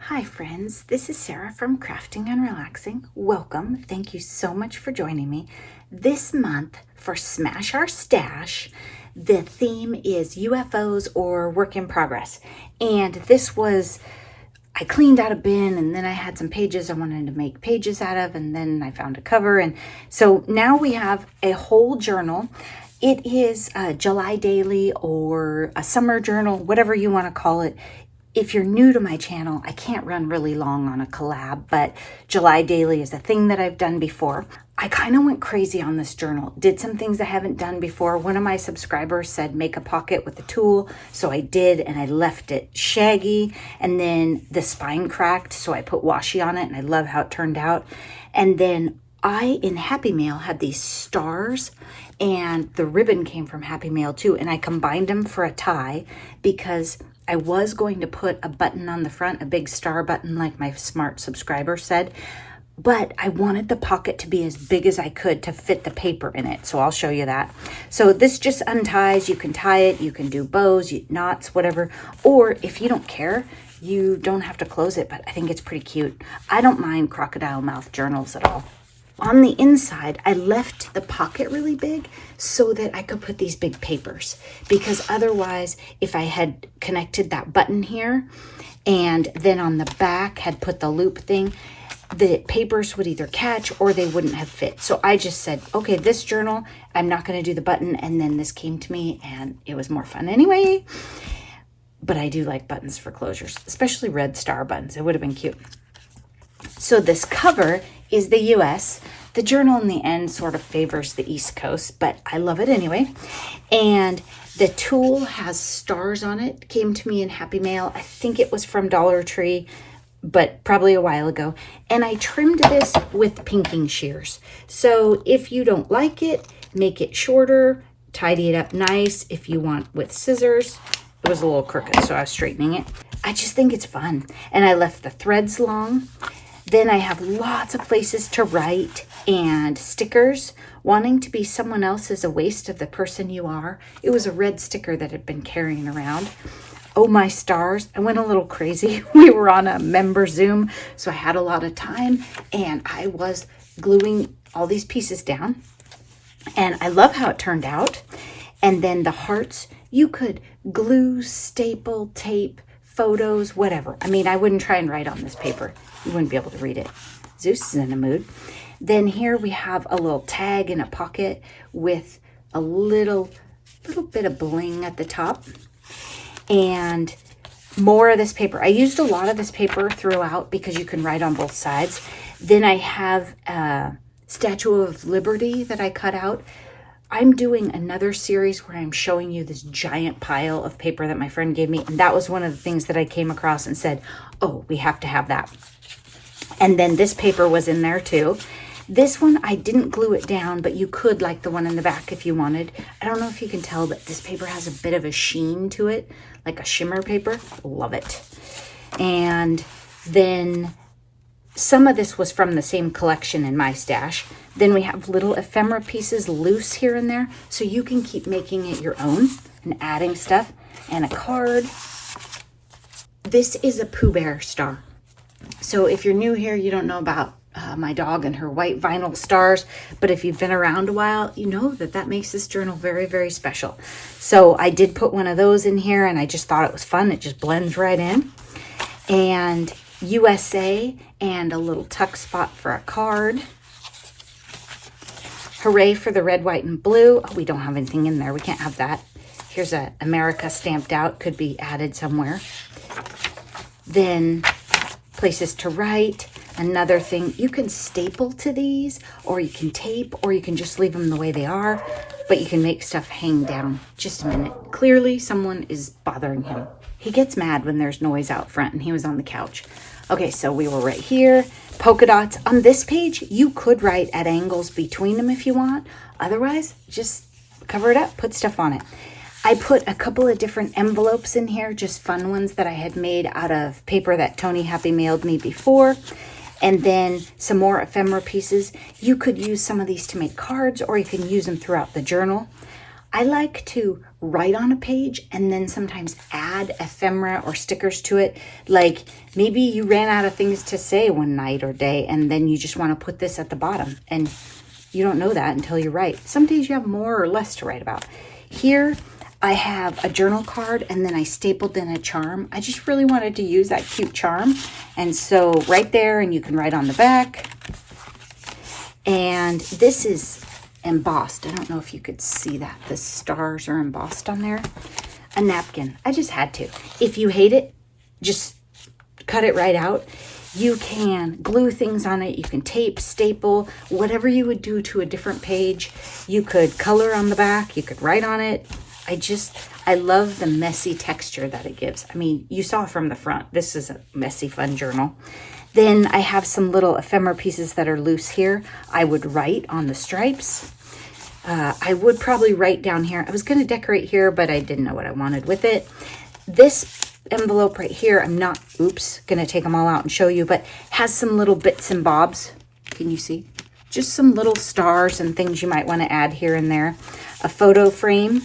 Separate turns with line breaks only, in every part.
Hi friends, this is Sarah from Crafting and Relaxing. Welcome. Thank you so much for joining me. This month for Smash Our Stash, the theme is UFOs or work in progress. And I cleaned out a bin and then I had some pages I wanted to make pages out of, and then I found a cover. And so now we have a whole journal. It is a July daily or a summer journal, whatever you want to call it. If you're new to my channel, I can't run really long on a collab, but July Daily is a thing that I've done before. I kind of went crazy on this journal, did some things I haven't done before. One of my subscribers said make a pocket with a tool, so I did, and I left it shaggy, and then the spine cracked, so I put washi on it, and I love how it turned out. And then in Happy Mail, had these stars, and the ribbon came from Happy Mail too, and I combined them for a tie because I was going to put a button on the front, a big star button like my smart subscriber said, but I wanted the pocket to be as big as I could to fit the paper in it. So I'll show you that. So this just unties. You can tie it. You can do bows, knots, whatever. Or if you don't care, you don't have to close it, but I think it's pretty cute. I don't mind crocodile mouth journals at all. On the inside, I left the pocket really big so that I could put these big papers, because otherwise, if I had connected that button here and then on the back had put the loop thing, the papers would either catch or they wouldn't have fit. So I just said, okay, this journal, I'm not going to do the button. And then this came to me and it was more fun anyway. But I do like buttons for closures, especially red star buttons. It would have been cute. So this cover is the US. The journal in the end sort of favors the East Coast, but I love it anyway. And the tool has stars on it. Came to me in Happy Mail. I think it was from Dollar Tree, but probably a while ago. And I trimmed this with pinking shears. So if you don't like it, make it shorter, tidy it up nice. If you want with scissors, it was a little crooked, so I was straightening it. I just think it's fun. And I left the threads long. Then I have lots of places to write and stickers. Wanting to be someone else is a waste of the person you are. It was a red sticker that had been carrying around. Oh, my stars. I went a little crazy. We were on a member Zoom, so I had a lot of time, and I was gluing all these pieces down. And I love how it turned out. And then the hearts, you could glue, staple, tape, photos, whatever. I mean, I wouldn't try and write on this paper. You wouldn't be able to read it. Zeus is in a mood. Then here we have a little tag in a pocket with a little bit of bling at the top. And more of this paper. I used a lot of this paper throughout because you can write on both sides. Then I have a Statue of Liberty that I cut out. I'm doing another series where I'm showing you this giant pile of paper that my friend gave me. And that was one of the things that I came across and said, oh, we have to have that. And then this paper was in there too. This one, I didn't glue it down, but you could, like the one in the back if you wanted. I don't know if you can tell, but this paper has a bit of a sheen to it, like a shimmer paper. Love it. And then some of this was from the same collection in my stash. Then we have little ephemera pieces loose here and there, so you can keep making it your own and adding stuff. And a card. This is a Pooh Bear star. So if you're new here, you don't know about my dog and her white vinyl stars, but if you've been around a while, you know that makes this journal very, very special. So I did put one of those in here, and I just thought it was fun. It just blends right in. And USA, and a little tuck spot for a card. Hooray for the red, white, and blue. Oh, we don't have anything in there. We can't have that. Here's a America stamped out. Could be added somewhere. Then places to write. Another thing, you can staple to these, or you can tape, or you can just leave them the way they are, but you can make stuff hang down. Just a minute. Clearly someone is bothering him. He gets mad when there's noise out front, and he was on the couch. Okay, so we were right here. Polka dots. On this page, you could write at angles between them if you want. Otherwise, just cover it up, put stuff on it. I put a couple of different envelopes in here, just fun ones that I had made out of paper that Tony Happy mailed me before. And then some more ephemera pieces. You could use some of these to make cards, or you can use them throughout the journal. I like to write on a page and then sometimes add ephemera or stickers to it. Like maybe you ran out of things to say one night or day, and then you just want to put this at the bottom, and you don't know that until you write. Some days you have more or less to write about. Here I have a journal card, and then I stapled in a charm. I just really wanted to use that cute charm. And so right there, and you can write on the back. And this is embossed. I don't know if you could see that. The stars are embossed on there. A napkin. I just had to. If you hate it, just cut it right out. You can glue things on it. You can tape, staple, whatever you would do to a different page. You could color on the back. You could write on it. I love the messy texture that it gives. I mean, you saw from the front. This is a messy, fun journal. Then I have some little ephemera pieces that are loose here. I would write on the stripes. I would probably write down here. I was going to decorate here, but I didn't know what I wanted with it. This envelope right here, I'm not, going to take them all out and show you, but has some little bits and bobs. Can you see? Just some little stars and things you might want to add here and there. A photo frame.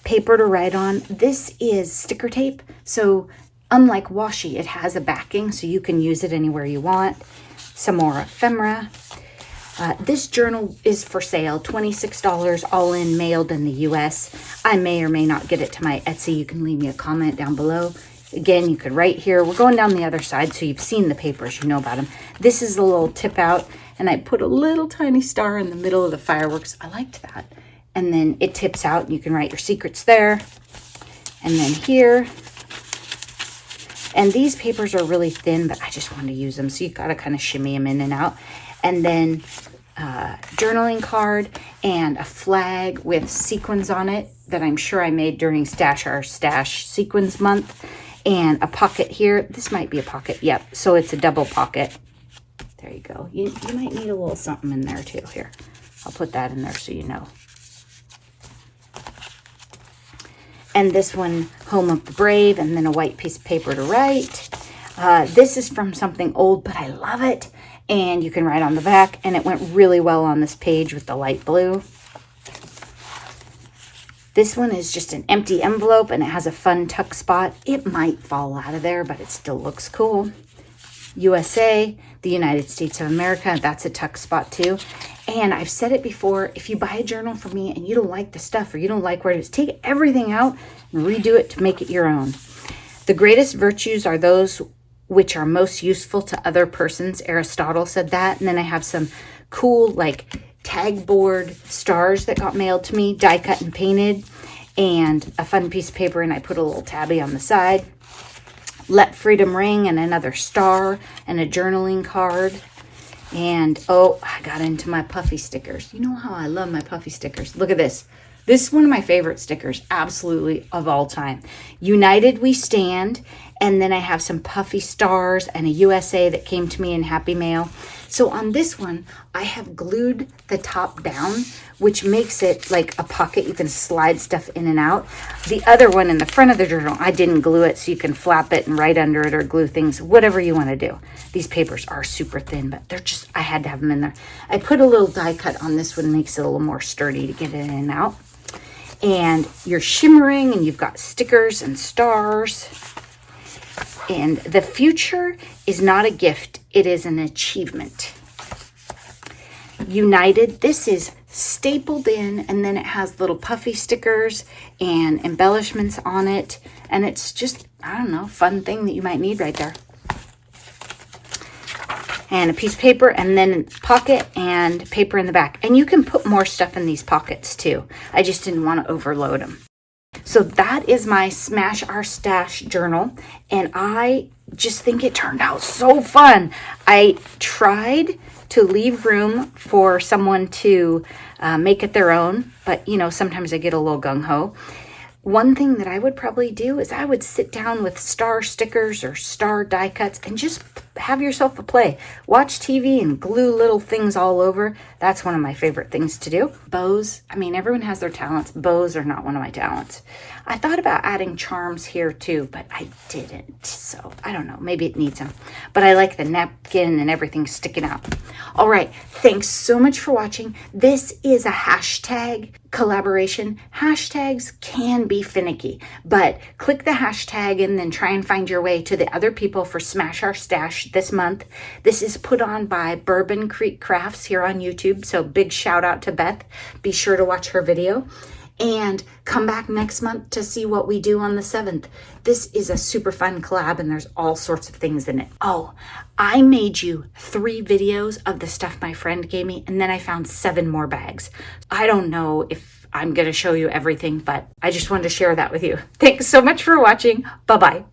Paper to write on. This is sticker tape. So unlike washi, it has a backing, so you can use it anywhere you want. Some more ephemera. This journal is for sale, $26 all in, mailed in the US. I may or may not get it to my Etsy. You can leave me a comment down below. Again, you could write here. We're going down the other side, so you've seen the papers, you know about them. This is a little tip out, and I put a little tiny star in the middle of the fireworks. I liked that. And then it tips out, and you can write your secrets there. And then here. And these papers are really thin, but I just wanted to use them, so you got to kind of shimmy them in and out. And then journaling card and a flag with sequins on it that I'm sure I made during Stash Our Stash Sequins Month. And a pocket here. This might be a pocket. Yep. So it's a double pocket. There you go. You might need a little something in there too. Here, I'll put that in there so you know. And this one, Home of the Brave, and then a white piece of paper to write. This is from something old, but I love it. And you can write on the back, and it went really well on this page with the light blue. This one is just an empty envelope, and it has a fun tuck spot. It might fall out of there, but it still looks cool. USA, the United States of America, that's a tuck spot too. And I've said it before, if you buy a journal from me and you don't like the stuff or you don't like where it is, take everything out and redo it to make it your own. The greatest virtues are those which are most useful to other persons. Aristotle said that. And then I have some cool like tag board stars that got mailed to me, die cut and painted, and a fun piece of paper, and I put a little tabby on the side. Let Freedom Ring and another star and a journaling card. And oh, I got into my puffy stickers. You know how I love my puffy stickers. Look at this. This is one of my favorite stickers, absolutely, of all time. United We Stand. And then I have some puffy stars and a USA that came to me in Happy Mail. So on this one, I have glued the top down, which makes it like a pocket. You can slide stuff in and out. The other one in the front of the journal, I didn't glue it, so you can flap it and write under it or glue things, whatever you want to do. These papers are super thin, but they're just, I had to have them in there. I put a little die cut on this one, makes it a little more sturdy to get it in and out. And you're shimmering, and you've got stickers and stars. And the future is not a gift, it is an achievement. United, this is stapled in, and then it has little puffy stickers and embellishments on it. And it's just, I don't know, fun thing that you might need right there. And a piece of paper, and then a pocket and paper in the back. And you can put more stuff in these pockets too. I just didn't want to overload them. So that is my Smash Our Stash journal, and I just think it turned out so fun. I tried to leave room for someone to make it their own, but you know, sometimes I get a little gung-ho. One thing that I would probably do is I would sit down with star stickers or star die cuts and just have yourself a play. Watch TV and glue little things all over. That's one of my favorite things to do. Bows, I mean, everyone has their talents. Bows are not one of my talents. I thought about adding charms here too, but I didn't. So I don't know, maybe it needs them. But I like the napkin and everything sticking out. All right, thanks so much for watching. This is a hashtag collaboration. Hashtags can be finicky, but click the hashtag and then try and find your way to the other people for Smash Our Stash this month. This is put on by Bourbon Creek Crafts here on YouTube, so big shout out to Beth. Be sure to watch her video. And come back next month to see what we do on the 7th. This is a super fun collab and there's all sorts of things in it. Oh, I made you 3 videos of the stuff my friend gave me, and then I found 7 more bags. I don't know if I'm going to show you everything, but I just wanted to share that with you. Thanks so much for watching. Bye-bye.